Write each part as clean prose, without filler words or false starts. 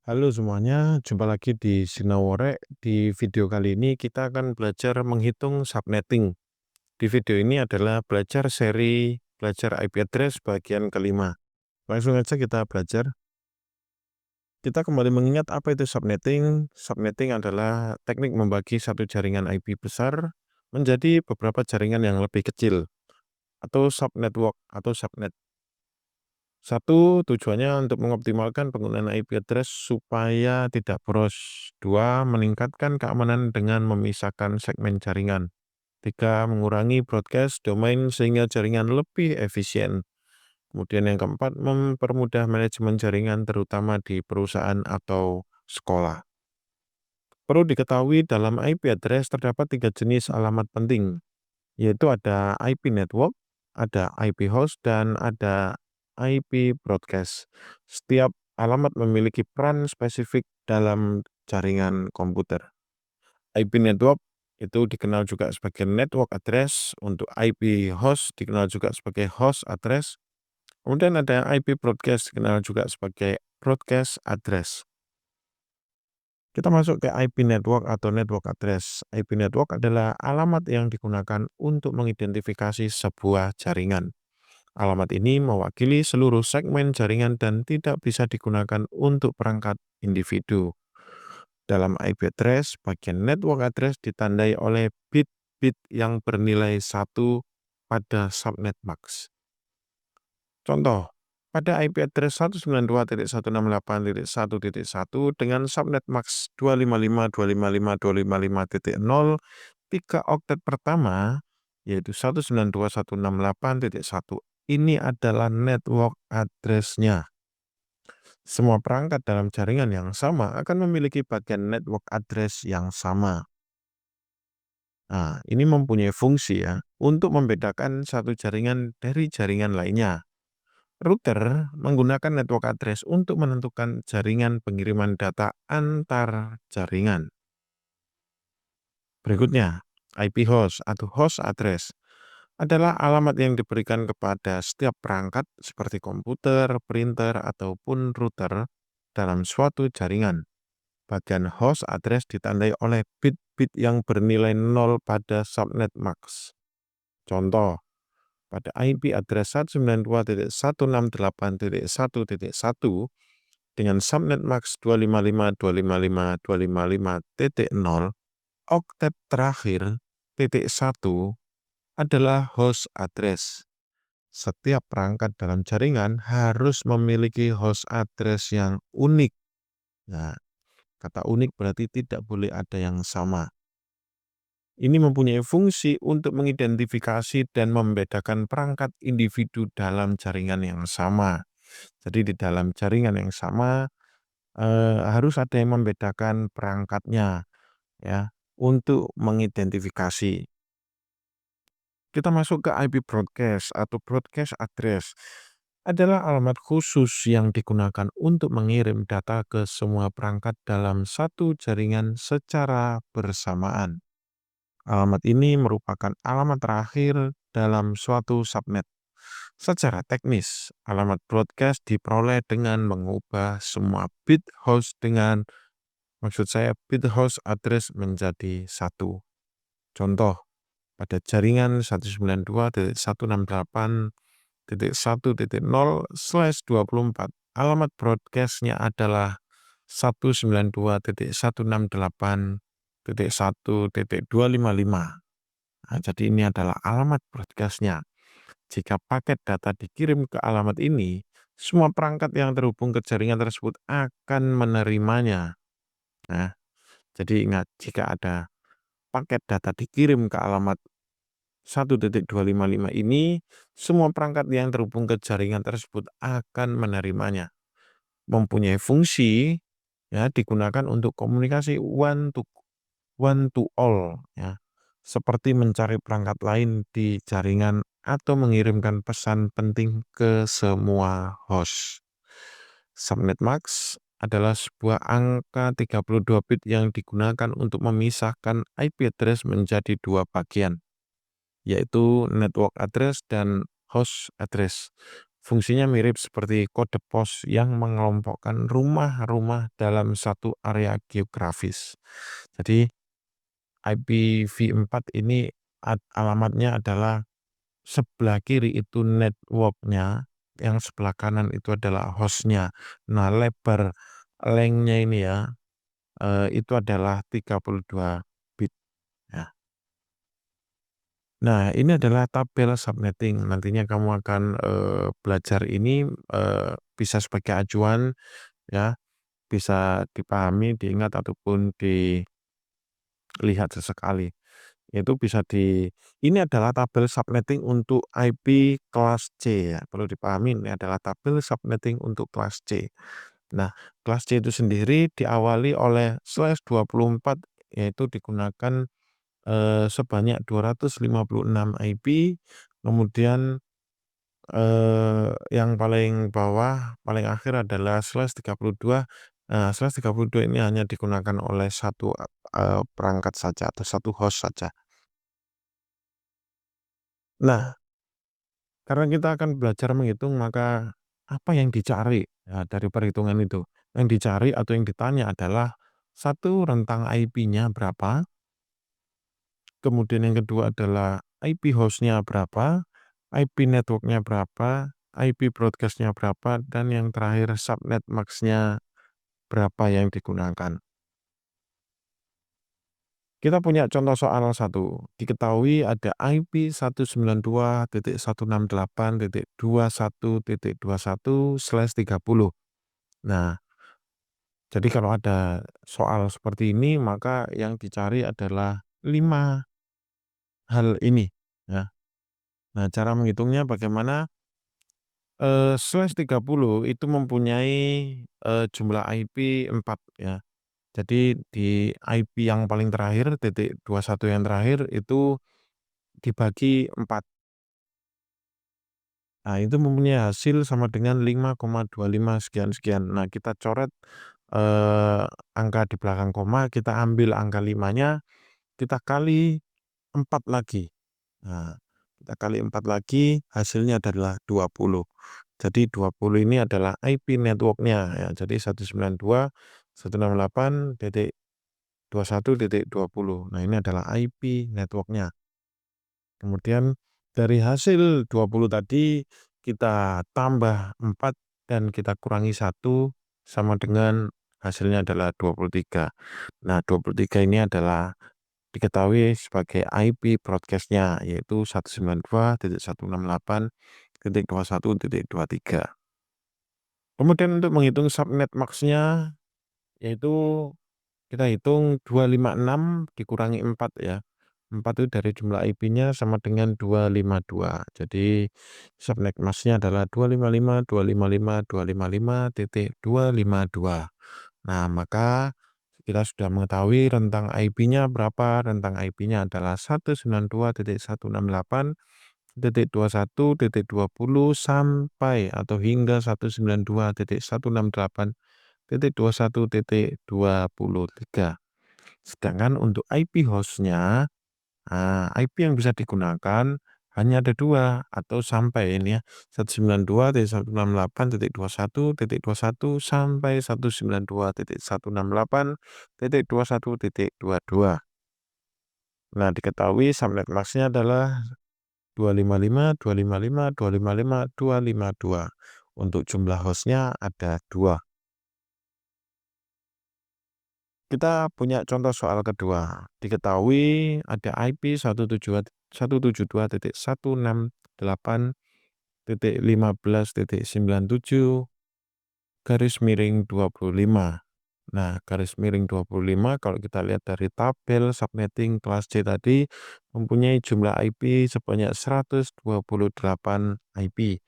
Halo semuanya, jumpa lagi di Sinawore. Di video kali ini kita akan belajar menghitung subnetting. Di video ini adalah belajar seri belajar IP address bagian kelima. Langsung aja kita belajar. Kita kembali mengingat apa itu subnetting. Subnetting adalah teknik membagi satu jaringan IP besar menjadi beberapa jaringan yang lebih kecil atau subnetwork atau subnet. Satu, tujuannya untuk mengoptimalkan penggunaan IP address supaya tidak boros. Dua, meningkatkan keamanan dengan memisahkan segmen jaringan. Tiga, mengurangi broadcast domain sehingga jaringan lebih efisien. Kemudian yang keempat, mempermudah manajemen jaringan terutama di perusahaan atau sekolah. Perlu diketahui dalam IP address terdapat tiga jenis alamat penting, yaitu ada IP network, ada IP host, dan ada IP broadcast. Setiap alamat memiliki peran spesifik dalam jaringan komputer. IP network itu dikenal juga sebagai network address, untuk IP host dikenal juga sebagai host address. Kemudian ada IP broadcast dikenal juga sebagai broadcast address. Kita masuk ke IP network atau network address. IP network adalah alamat yang digunakan untuk mengidentifikasi sebuah jaringan. Alamat ini mewakili seluruh segmen jaringan dan tidak bisa digunakan untuk perangkat individu. Dalam IP address, bagian network address ditandai oleh bit-bit yang bernilai 1 pada subnet max. Contoh, pada IP address 192.168.1.1 dengan subnet max 255.255.255.0, 3 oktet pertama, yaitu 192.168.1, ini adalah network address-nya. Semua perangkat dalam jaringan yang sama akan memiliki bagian network address yang sama. Nah, ini mempunyai fungsi ya, untuk membedakan satu jaringan dari jaringan lainnya. Router menggunakan network address untuk menentukan jaringan pengiriman data antar jaringan. Berikutnya, IP host atau host address adalah alamat yang diberikan kepada setiap perangkat seperti komputer, printer, ataupun router dalam suatu jaringan. Bagian host address ditandai oleh bit-bit yang bernilai 0 pada subnet max. Contoh, pada IP address 192.168.1.1 dengan subnet max 255.255.255.0, oktet terakhir titik 1 adalah host address. Setiap perangkat dalam jaringan harus memiliki host address yang unik. Nah, kata unik berarti tidak boleh ada yang sama. Ini mempunyai fungsi untuk mengidentifikasi dan membedakan perangkat individu dalam jaringan yang sama. Jadi di dalam jaringan yang sama harus ada yang membedakan perangkatnya ya untuk mengidentifikasi. Kita masuk ke IP broadcast atau broadcast address. Adalah alamat khusus yang digunakan untuk mengirim data ke semua perangkat dalam satu jaringan secara bersamaan. Alamat ini merupakan alamat terakhir dalam suatu subnet. Secara teknis, alamat broadcast diperoleh dengan mengubah semua bit host bit host address menjadi satu. Contoh, pada jaringan 192.168.1.0/24, alamat broadcast-nya adalah 192.168.1.255. Nah, jadi ini adalah alamat broadcast-nya. Jika paket data dikirim ke alamat ini, semua perangkat yang terhubung ke jaringan tersebut akan menerimanya. Nah, jadi ingat, jika ada paket data dikirim ke alamat 1.255 ini, semua perangkat yang terhubung ke jaringan tersebut akan menerimanya. Mempunyai fungsi ya digunakan untuk komunikasi one to all ya. Seperti mencari perangkat lain di jaringan atau mengirimkan pesan penting ke semua host. Subnet max adalah sebuah angka 32 bit yang digunakan untuk memisahkan IP address menjadi dua bagian, yaitu network address dan host address. Fungsinya mirip seperti kode pos yang mengelompokkan rumah-rumah dalam satu area geografis. Jadi IPv4 ini alamatnya adalah sebelah kiri itu network-nya, yang sebelah kanan itu adalah host-nya. Nah, lebar length-nya ini ya, itu adalah 32 bit ya. Nah, ini adalah tabel subnetting. Nantinya kamu akan belajar ini bisa sebagai acuan ya, bisa dipahami, diingat ataupun dilihat sesekali. Itu bisa ini adalah tabel subnetting untuk IP kelas C ya. Perlu dipahami ini adalah tabel subnetting untuk kelas C. Nah, kelas C itu sendiri diawali oleh /24 yaitu digunakan sebanyak 256 IP, kemudian yang paling bawah, paling akhir adalah /32. Nah, /32 ini hanya digunakan oleh satu perangkat saja atau satu host saja. Nah, karena kita akan belajar menghitung, maka apa yang dicari ya, dari perhitungan itu? Yang dicari atau yang ditanya adalah satu, rentang IP-nya berapa, kemudian yang kedua adalah IP host-nya berapa, IP network-nya berapa, IP broadcast-nya berapa, dan yang terakhir subnet max-nya berapa yang digunakan. Kita punya contoh soal satu. Diketahui ada IP 192.168.21.21/30. Nah, jadi kalau ada soal seperti ini, maka yang dicari adalah 5 hal ini ya. Nah, cara menghitungnya bagaimana? /30 itu mempunyai jumlah IP 4 ya. Jadi di IP yang paling terakhir, titik 21 yang terakhir itu dibagi 4. Nah, itu mempunyai hasil sama dengan 5,25 sekian-sekian. Nah, kita coret angka di belakang koma, kita ambil angka 5-nya, kita kali 4 lagi. Nah, kita kali 4 lagi, hasilnya adalah 20. Jadi 20 ini adalah IP network-nya ya. Jadi 192.168.21.20. Nah, ini adalah IP network-nya. Kemudian dari hasil 20 tadi kita tambah 4 dan kita kurangi 1 sama dengan hasilnya adalah 23. Nah, 23 ini adalah diketahui sebagai IP broadcast-nya yaitu 192.168.21.23. Kemudian untuk menghitung subnet max-nya yaitu kita hitung 256 dikurangi 4 ya. 4 itu dari jumlah IP-nya sama dengan 252. Jadi subnet max-nya adalah 255.255.255.252. Nah, maka kita sudah mengetahui rentang IP-nya berapa. Rentang IP-nya adalah 192.168.21.20 sampai atau hingga 192.168.21.23. Sedangkan untuk IP host-nya, IP yang bisa digunakan hanya ada 2 atau sampai ini ya, 192.168.21.21 sampai 192.168.21.22. Nah, diketahui subnet max-nya adalah 255.255.255.252. Untuk jumlah host-nya ada 2. Kita punya contoh soal kedua. Diketahui ada IP 172.168.15.97 garis miring 25. Nah, garis miring 25 kalau kita lihat dari tabel subnetting kelas C tadi mempunyai jumlah IP sebanyak 128 IP.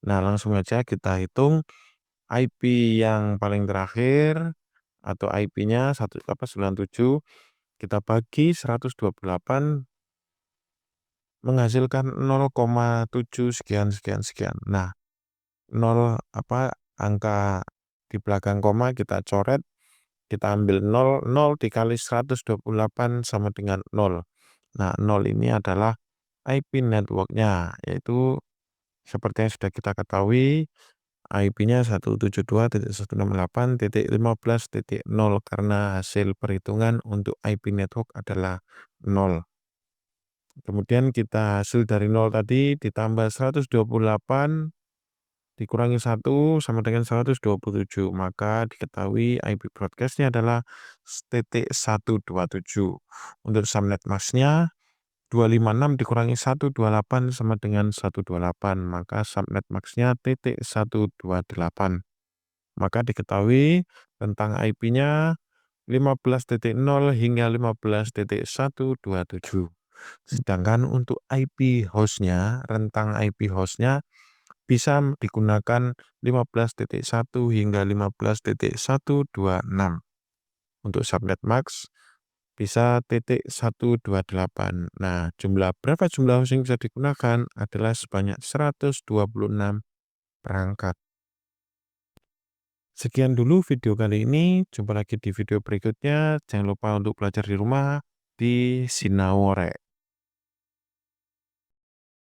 Nah, langsung saja kita hitung IP yang paling terakhir atau IP-nya 97 kita bagi 128 menghasilkan 0,7 sekian sekian sekian. Nah, 0 angka di belakang koma kita coret, kita ambil 0, 0 dikali 128 sama dengan 0. Nah, 0 ini adalah IP network-nya, yaitu Seperti yang sudah kita ketahui, IP-nya 172.168.15.0 karena hasil perhitungan untuk IP network adalah 0. Kemudian kita hasil dari 0 tadi ditambah 128 dikurangi 1 sama dengan 127. Maka diketahui IP broadcast-nya adalah titik 127. Untuk subnet mask-nya 256 dikurangi 128 sama dengan 128. Maka subnet max-nya titik 128. Maka diketahui tentang IP-nya 15.0 hingga 15.127. Sedangkan untuk IP host-nya, rentang IP host-nya bisa digunakan 15.1 hingga 15.126. Untuk subnet max bisa titik 128. Nah, berapa jumlah host yang bisa digunakan adalah sebanyak 126 perangkat. Sekian dulu video kali ini, jumpa lagi di video berikutnya. Jangan lupa untuk belajar di rumah di Sinawore.